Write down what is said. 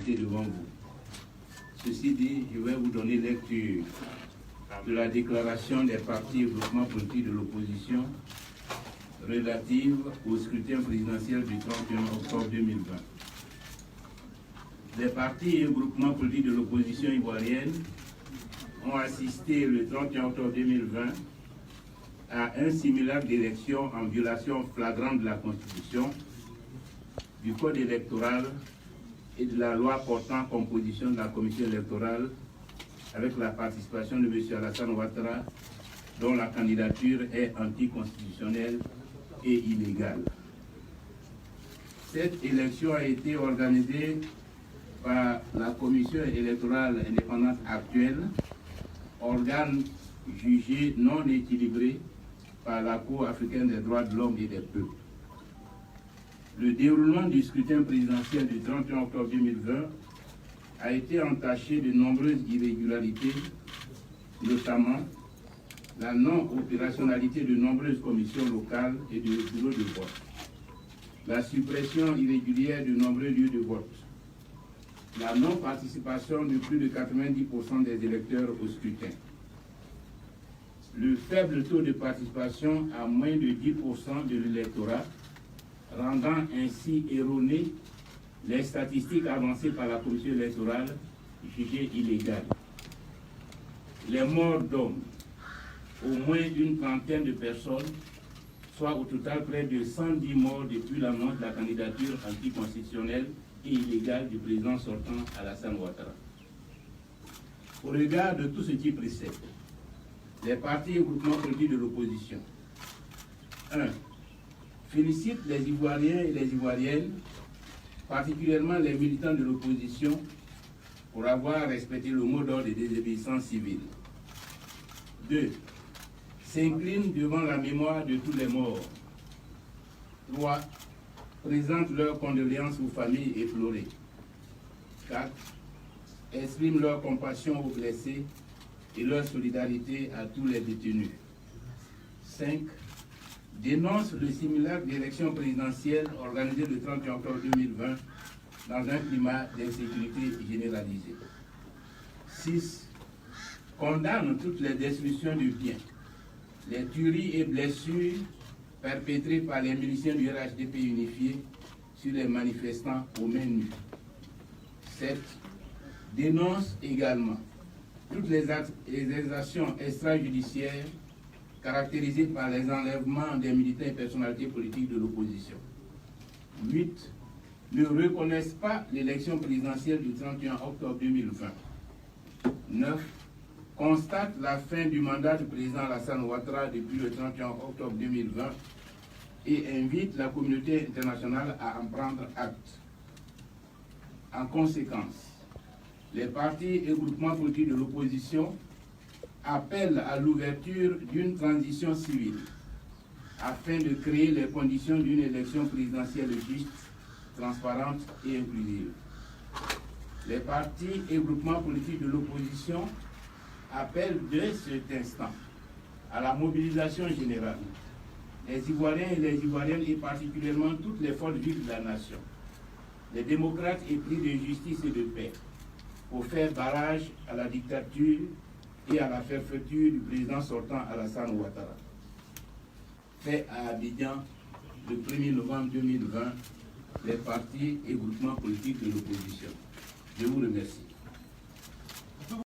présenter devant vous. Ceci dit, je vais vous donner lecture de la déclaration des partis et groupements politiques de l'opposition relative au scrutin présidentiel du 31 octobre 2020. Les partis et groupements politiques de l'opposition ivoirienne ont assisté le 31 octobre 2020 à un simulacre d'élection en violation flagrante de la Constitution, du Code électoral et de la loi portant composition de la Commission électorale avec la participation de M. Alassane Ouattara, dont la candidature est anticonstitutionnelle et illégale. Cette élection a été organisée par la Commission électorale indépendante actuelle, organe jugé non équilibré par la Cour africaine des droits de l'homme et des peuples. Le déroulement du scrutin présidentiel du 31 octobre 2020 a été entaché de nombreuses irrégularités, notamment la non-opérationnalité de nombreuses commissions locales et de bureaux de vote, la suppression irrégulière de nombreux lieux de vote, la non-participation de plus de 90% des électeurs au scrutin, le faible taux de participation à moins de 10% de l'électorat, rendant ainsi erronées les statistiques avancées par la Commission électorale jugées illégales. Les morts d'hommes, au moins une trentaine de personnes, soit au total près de 110 morts depuis l'annonce de la candidature anticonstitutionnelle et illégale du président sortant Alassane Ouattara. Au regard de tout ce qui précède, les partis et groupements politiques de l'opposition 1. Félicite les Ivoiriens et les Ivoiriennes, particulièrement les militants de l'opposition, pour avoir respecté le mot d'ordre des désobéissances civiles. 2. S'incline devant la mémoire de tous les morts. 3. Présente leurs condoléances aux familles éplorées. 4. Exprime leur compassion aux blessés et leur solidarité à tous les détenus. 5. Dénonce le simulacre d'élection présidentielle organisé le 31 octobre 2020 dans un climat d'insécurité généralisée. 6. Condamne toutes les destructions de biens, les tueries et blessures perpétrées par les miliciens du RHDP unifié sur les manifestants aux mains nues. 7. Dénonce également toutes les actions extrajudiciaires caractérisées par les enlèvements des militants et personnalités politiques de l'opposition. 8. Ne reconnaissent pas l'élection présidentielle du 31 octobre 2020. 9. Constate la fin du mandat du président Alassane Ouattara depuis le 31 octobre 2020 et invite la communauté internationale à en prendre acte. En conséquence, les partis et groupements politiques de l'opposition appellent à l'ouverture d'une transition civile afin de créer les conditions d'une élection présidentielle juste, transparente et inclusive. Les partis et groupements politiques de l'opposition appellent dès cet instant à la mobilisation générale. Les Ivoiriens et les Ivoiriennes, et particulièrement toutes les forces vives de la nation, les démocrates épris de justice et de paix, pour faire barrage à la dictature et à la fermeture du président sortant Alassane Ouattara. Fait à Abidjan le 1er novembre 2020, les partis et groupements politiques de l'opposition. Je vous remercie.